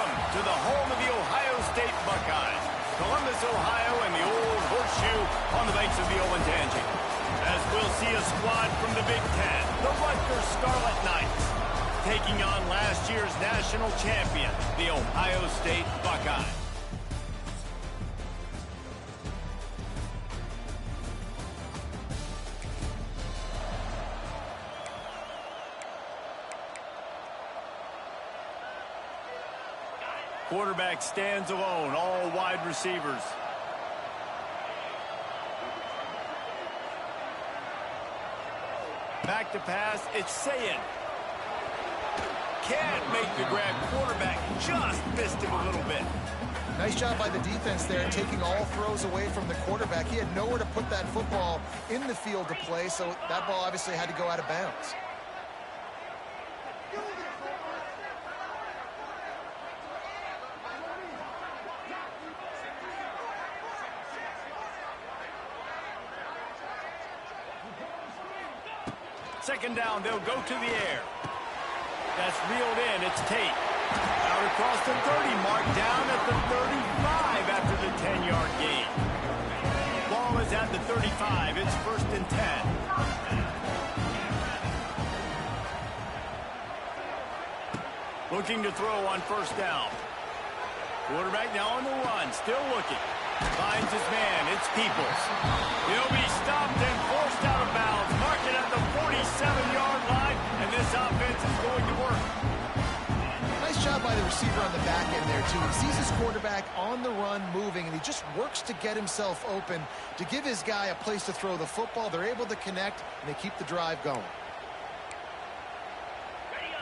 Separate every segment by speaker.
Speaker 1: Welcome to the home of the Ohio State Buckeyes. Columbus, Ohio, and the old horseshoe on the banks of the Olentangy. As we'll see a squad from the Big Ten, the Rutgers Scarlet Knights, taking on last year's national champion, the Ohio State Buckeyes. Quarterback stands alone, all wide receivers. Back to pass, it's Sayin. Can't make the grab. Quarterback just missed him a little bit.
Speaker 2: Nice job by the defense there, taking all throws away from the quarterback. He had nowhere to put that football in the field to play, so that ball obviously had to go out of bounds.
Speaker 1: Second down, they'll go to the air. That's reeled in, it's Tate. Out across the 30 mark, down at the 35 after the 10-yard gain. Ball is at the 35, it's 1st and 10. Looking to throw on 1st down. Quarterback now on the run, still looking. Finds his man, it's Peoples. He'll be stopped and forced out of bounds. Marking at the 47-yard line, and this offense is going to work.
Speaker 2: Nice job by the receiver on the back end there, too. He sees his quarterback on the run moving, and he just works to get himself open to give his guy a place to throw the football. They're able to connect, and they keep the drive going.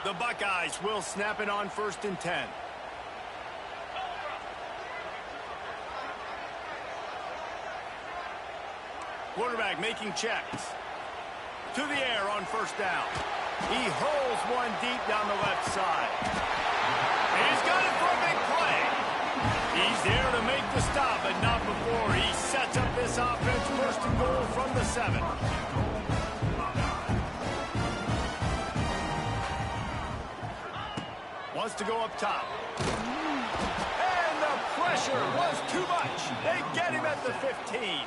Speaker 1: The Buckeyes will snap it on 1st and 10. Quarterback making checks. To the air on 1st down. He hurls one deep down the left side. He's got it for a big play. He's there to make the stop, but not before he sets up this offense. 1st and goal from the 7. Wants to go up top. And the pressure was too much. They get him at the 15.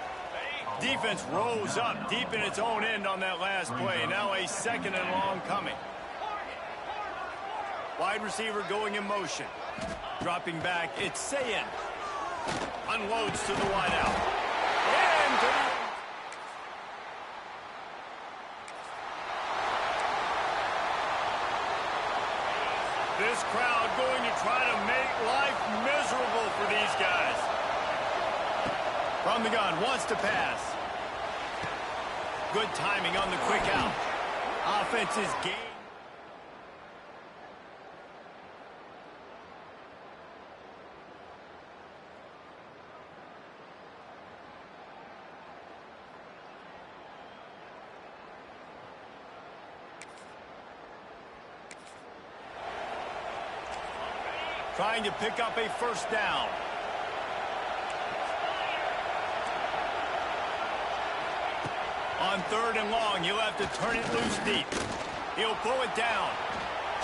Speaker 1: Defense rose up deep in its own end on that last play. Now a 2nd and long coming. Wide receiver going in motion. Dropping back, it's Sayin. Unloads to the wideout. And to the... This crowd going to try to make life miserable for these guys. From the gun, wants to pass. Good timing on the quick out. Offense is gained. Trying to pick up a 1st down. On 3rd and long, he'll have to turn it loose deep. He'll pull it down.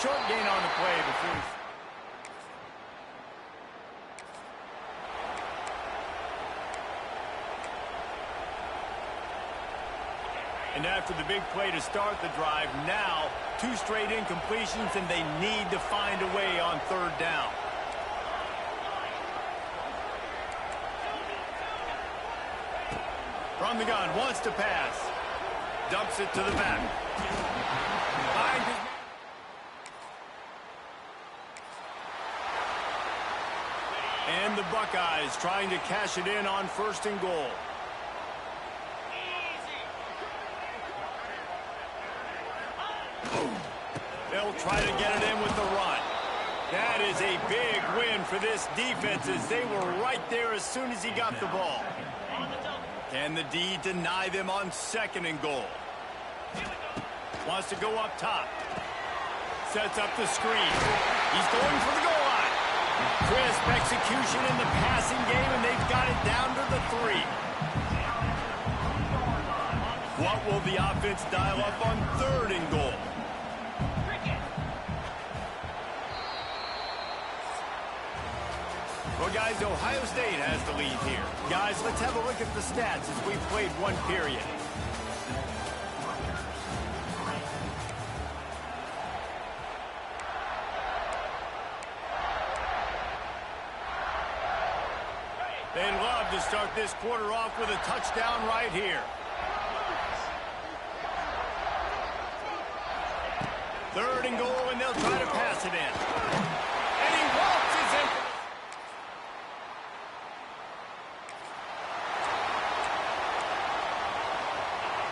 Speaker 1: Short gain on the play before. And after the big play to start the drive, now 2 straight incompletions, and they need to find a way on 3rd down. From the gun, wants to pass. Dumps it to the back. And the Buckeyes trying to cash it in on 1st and goal. They'll try to get it in with the run. That is a big win for this defense as they were right there as soon as he got the ball. Can the D deny them on 2nd and goal? Wants to go up top. Sets up the screen. He's going for the goal line. Crisp execution in the passing game, and they've got it down to the 3. What will the offense dial up on 3rd and goal? Well, guys, Ohio State has the lead here. Guys, let's have a look at the stats as we've played one period. They'd love to start this quarter off with a touchdown right here. Third and goal, and they'll try to pass it in. And he waltzes in.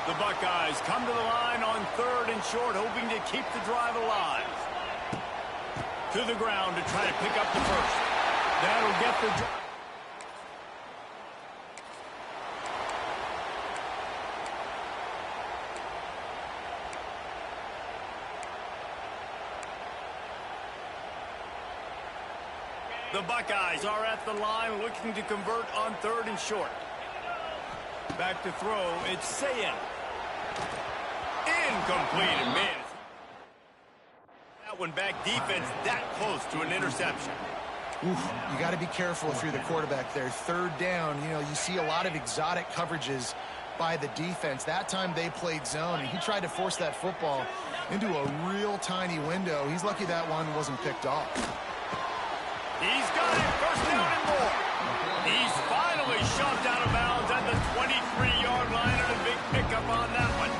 Speaker 1: The Buckeyes come to the line on third and short, hoping to keep the drive alive. To the ground to try to pick up the first. That'll get the drive. The Buckeyes are at the line looking to convert on third and short. Back to throw, it's Sayin. Incomplete, and man. That one back, defense that close to an interception.
Speaker 2: Oof, you got to be careful if you're the quarterback there. Third down, you know, you see a lot of exotic coverages by the defense. That time they played zone, and he tried to force that football into a real tiny window. He's lucky that one wasn't picked off.
Speaker 1: He's got it, first down and more. He's finally shoved out of bounds at the 23-yard line, and a big pickup on that one.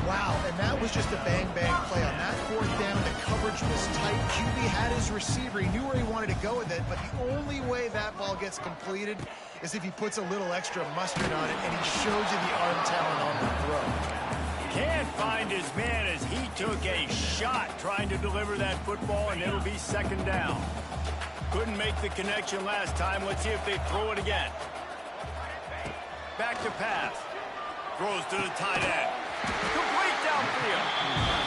Speaker 2: Wow, and that was just a bang-bang play. On that fourth down, the coverage was tight. QB had his receiver. He knew where he wanted to go with it, but the only way that ball gets completed is if he puts a little extra mustard on it, and he shows you the arm talent on the throw.
Speaker 1: Can't find his man as he took a shot trying to deliver that football, and it'll be second down. Couldn't make the connection last time. Let's see if they throw it again. Back to pass. Throws to the tight end. Complete downfield.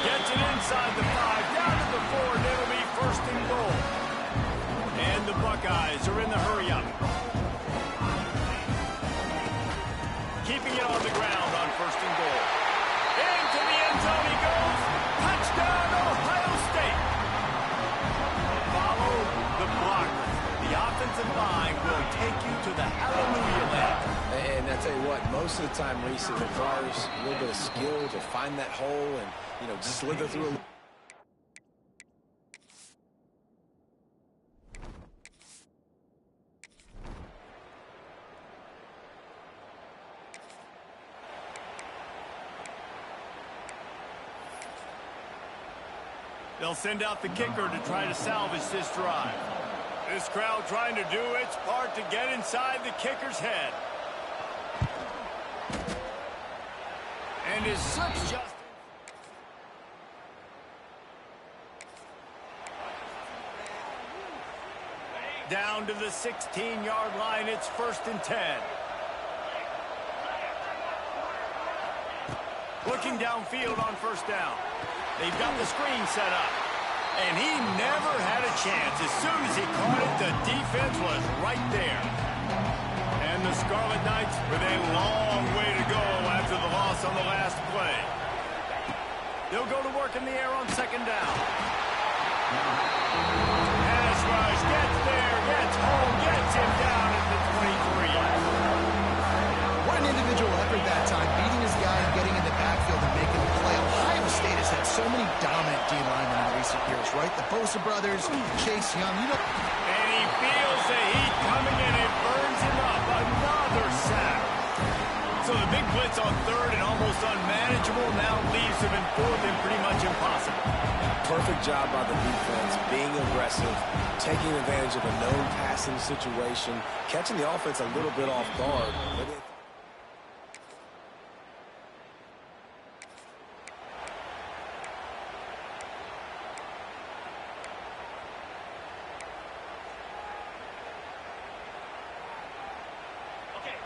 Speaker 1: Gets it inside the 5, down to the 4, and it'll be first and goal. And the Buckeyes are in the hurry-up. Keeping it on the ground on first and goal. Into the end zone he goes. Touchdown, Ohio State. Follow the blockers. The offensive line will take you to the hallelujah land.
Speaker 3: And I tell you what, most of the time, Reese, it requires a little bit of skill to find that hole and, you know, just slither through a...
Speaker 1: They'll send out the kicker to try to salvage this drive. This crowd trying to do its part to get inside the kicker's head. And his slips just... Down to the 16-yard line, it's first and 10. Looking downfield on first down. They've got the screen set up. And he never had a chance. As soon as he caught it, the defense was right there. And the Scarlet Knights with a long way to go after the loss on the last play. They'll go to work in the air on second down. Pass rush, gets there, gets home, gets him down at the 23.
Speaker 2: What an individual effort that time, beating his guy and getting in the backfield and making the play. Ohio State has had so many dominant D linemen in recent years, right? The Bosa brothers, Chase Young, you know.
Speaker 1: And he feels the heat coming in and burns him up. Another sack. So the big blitz on third and almost unmanageable now leaves him in fourth and pretty much impossible.
Speaker 3: Perfect job by the defense, being aggressive, taking advantage of a known passing situation, catching the offense a little bit off guard.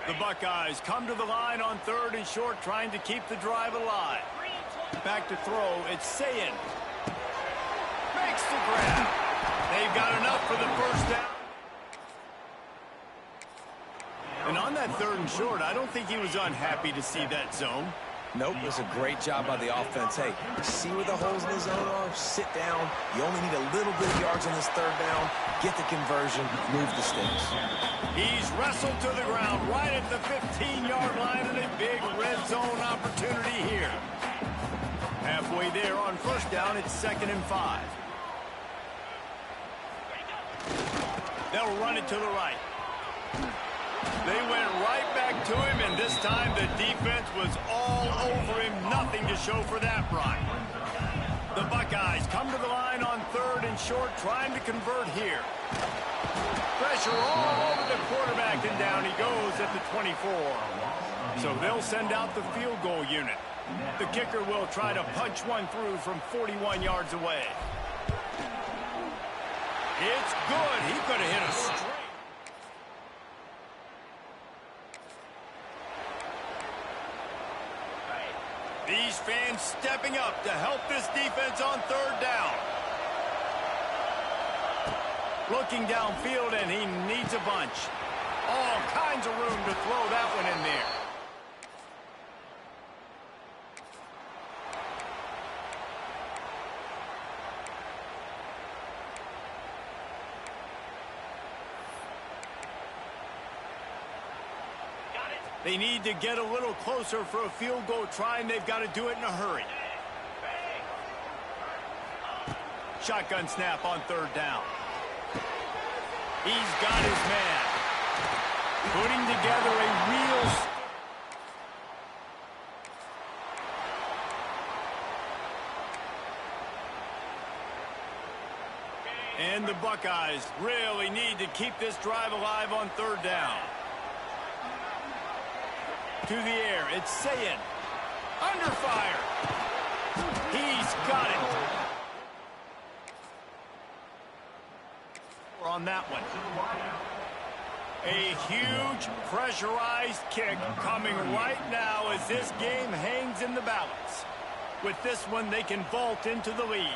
Speaker 1: The Buckeyes come to the line on third and short, trying to keep the drive alive. Back to throw, it's Sayin. Makes the grab. They've got enough for the first down. And on that third and short, I don't think he was unhappy to see that zone.
Speaker 3: Nope, it was a great job by the offense. Hey, see where the holes in the zone are? Sit down. You only need a little bit of yards on this third down. Get the conversion. Move the sticks.
Speaker 1: He's wrestled to the ground right at the 15-yard line, and a big red zone opportunity here. Halfway there on first down, it's 2nd and 5. They'll run it to the right. They went right back to him, and this time the defense was all over him. Nothing to show for that run. The Buckeyes come to the line on 3rd and short, trying to convert here. Pressure all over the quarterback, and down he goes at the 24. So they'll send out the field goal unit. The kicker will try to punch one through from 41 yards away. It's good. He could have hit a straight. These fans stepping up to help this defense on 3rd down. Looking downfield, and he needs a bunch. All kinds of room to throw that one in there. They need to get a little closer for a field goal try, and they've got to do it in a hurry. Shotgun snap on 3rd down. He's got his man. Putting together a real... And the Buckeyes really need to keep this drive alive on 3rd down. To the air, it's Sayin. Under fire. He's got it. On that one. A huge pressurized kick coming right now as this game hangs in the balance. With this one, they can vault into the lead.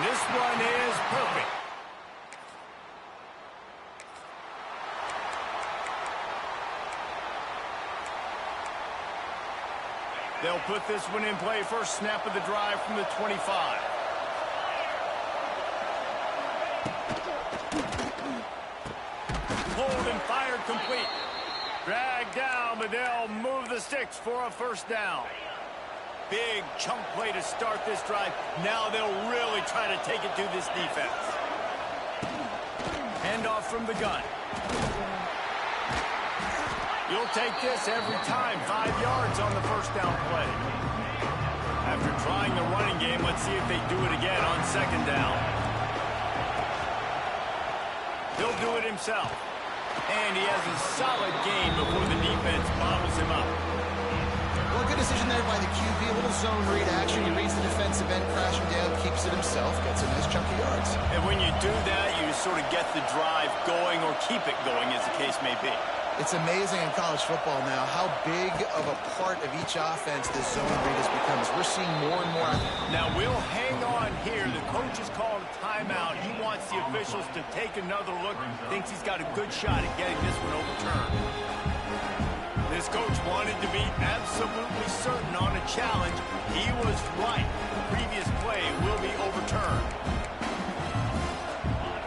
Speaker 1: This one is perfect. They'll put this one in play. First snap of the drive from the 25. Pulled and fired complete. Dragged down, but they'll move the sticks for a first down. Big chunk play to start this drive. Now they'll really try to take it to this defense. Handoff from the gun. You'll take this every time. 5 yards on the first down play. After trying the running game, let's see if they do it again on 2nd down. He'll do it himself. And he has a solid game before the defense bottles him up.
Speaker 2: Well, a good decision there by the QB. A little zone read action. He reads the defensive end crashing down, keeps it himself, gets a nice chunk of yards.
Speaker 1: And when you do that, you sort of get the drive going or keep it going, as the case may be.
Speaker 2: It's amazing in college football now how big of a part of each offense this zone read has become. As we're seeing more and more.
Speaker 1: Now, we'll hang on here. The coach has called a timeout. He wants the officials to take another look. Thinks he's got a good shot at getting this one overturned. This coach wanted to be absolutely certain on a challenge. He was right. The previous play will be overturned.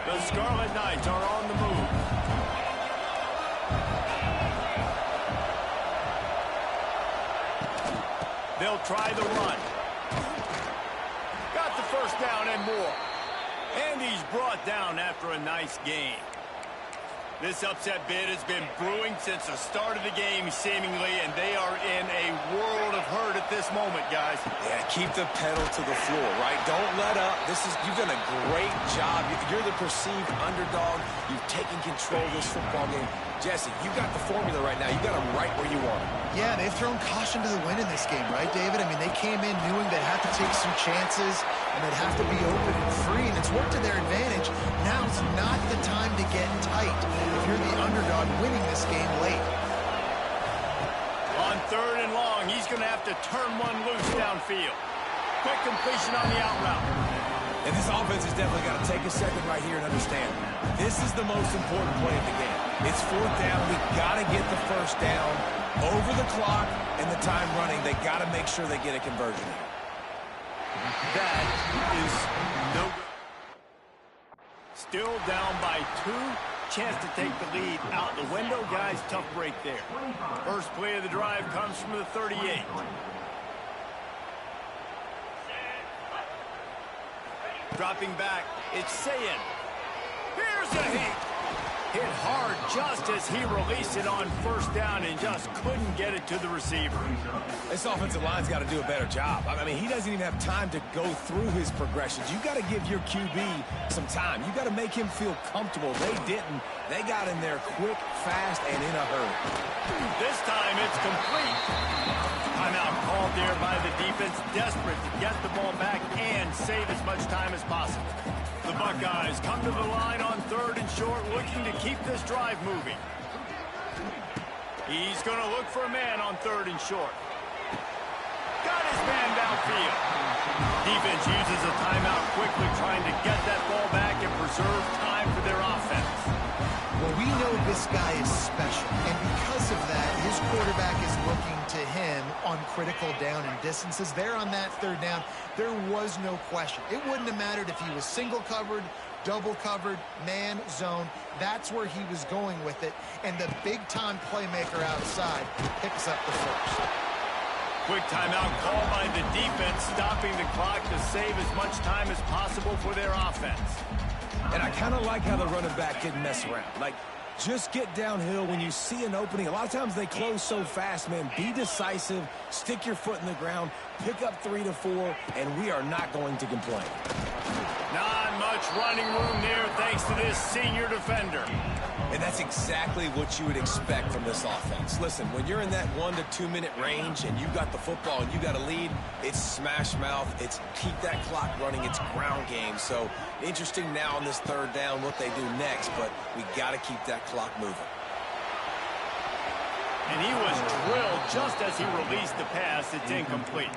Speaker 1: The Scarlet Knights are on the move. They'll try the run. Got the first down and more. And he's brought down after a nice game. This upset bid has been brewing since the start of the game, seemingly, and they are in a world of hurt at this moment, guys.
Speaker 3: Yeah, keep the pedal to the floor, right? Don't let up. You've done a great job. You're the perceived underdog. You've taken control this football game. Jesse, you got the formula right now. You got them right where you want them.
Speaker 2: Yeah, they've thrown caution to the wind in this game, right, David? I mean, they came in knowing they'd have to take some chances and they'd have to be open and free, and it's worked to their advantage. Now it's not the time to get tight if you're the underdog winning this game late.
Speaker 1: On 3rd and long, he's going to have to turn one loose downfield. Quick completion on the out route.
Speaker 3: And this offense has definitely got to take a second right here and understand this is the most important play of the game. It's 4th down. We got to get the 1st down over the clock and the time running. They got to make sure they get a conversion here.
Speaker 1: That is no good. Still down by 2. Chance to take the lead out the window. Guys, tough break there. First play of the drive comes from the 38. Dropping back, it's Sayin. Here's a hit. Hit hard just as he released it on 1st down and just couldn't get it to the receiver.
Speaker 3: This offensive line's got to do a better job. I mean, he doesn't even have time to go through his progressions. You got to give your QB some time. You got to make him feel comfortable. They didn't. They got in there quick, fast, and in a hurry.
Speaker 1: This time it's complete. Timeout called there by the defense, desperate to get the ball back and save as much time as possible. The Buckeyes come to the line on 3rd and short, looking to keep this drive moving. He's going to look for a man on 3rd and short. Got his man downfield. Defense uses a timeout quickly, trying to get that ball back and preserve time for their offense.
Speaker 2: Well, we know this guy is special, and because of that, his quarterback is looking to him on critical down and distances. There on that 3rd down, there was no question. It wouldn't have mattered if he was single covered, double covered, man, zone. That's where he was going with it, and the big-time playmaker outside picks up the 1st.
Speaker 1: Quick timeout call by the defense, stopping the clock to save as much time as possible for their offense.
Speaker 3: And I kind of like how the running back didn't mess around. Like, just get downhill when you see an opening. A lot of times they close so fast, man. Be decisive, stick your foot in the ground, pick up 3 to 4, and we are not going to complain.
Speaker 1: Not much running room there thanks to this senior defender.
Speaker 3: And that's exactly what you would expect from this offense. Listen, when you're in that 1 to 2 minute range and you got the football and you got a lead, it's smash mouth, it's keep that clock running, it's ground game. So interesting now on this 3rd down what they do next, but we got to keep that clock moving.
Speaker 1: And he was drilled just as he released the pass. It's incomplete.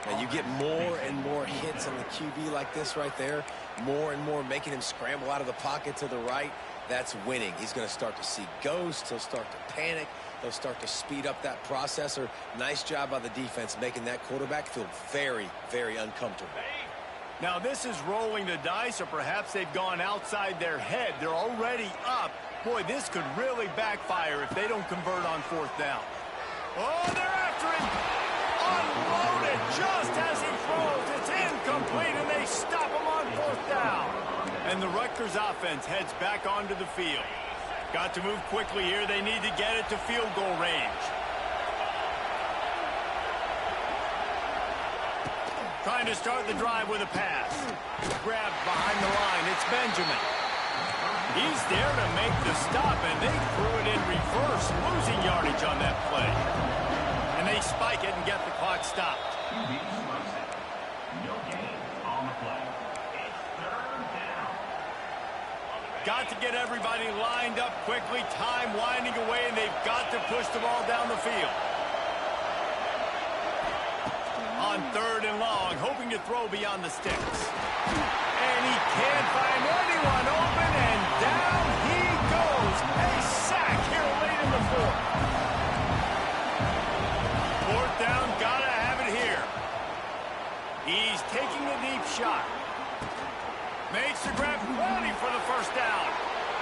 Speaker 3: And you get more and more hits on the QB like this right there, more and more making him scramble out of the pocket to the right. That's winning. He's going to start to see ghosts. He'll start to panic. He'll start to speed up that processor. Nice job by the defense making that quarterback feel very, very uncomfortable.
Speaker 1: Now this is rolling the dice, or perhaps they've gone outside their head. They're already up. Boy, this could really backfire if they don't convert on 4th down. Oh, they're after him. Unloaded just as he throws. It's incomplete, and they stop him on 4th down. And the Rutgers offense heads back onto the field. Got to move quickly here. They need to get it to field goal range. Trying to start the drive with a pass. Grabbed behind the line. It's Benjamin. He's there to make the stop, and they threw it in reverse, losing yardage on that play. And they spike it and get the clock stopped. Got to get everybody lined up quickly. Time winding away, and they've got to push the ball down the field. On 3rd and long, hoping to throw beyond the sticks. And he can't find anyone open, and down he goes. A sack here late in the 4th. 4th down, gotta have it here. He's taking a deep shot. Makes the grab, ready for the 1st down.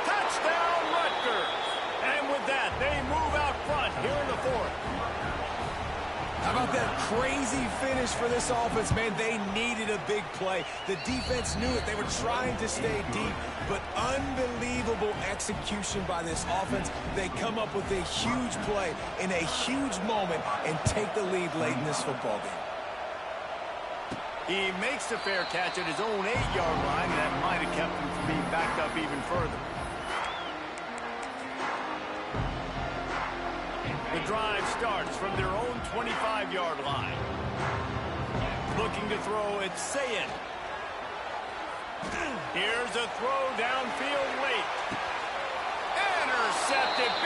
Speaker 1: Touchdown, Rutgers. And with that, they move out front here in the 4th.
Speaker 3: How about that crazy finish for this offense, man? They needed a big play. The defense knew it. They were trying to stay deep, but unbelievable execution by this offense. They come up with a huge play in a huge moment and take the lead late in this football game.
Speaker 1: He makes the fair catch at his own 8-yard line. That might have kept him from being backed up even further. drive starts from their own 25-yard line. Looking to throw, it's Sayin. Here's a throw downfield late. Intercepted.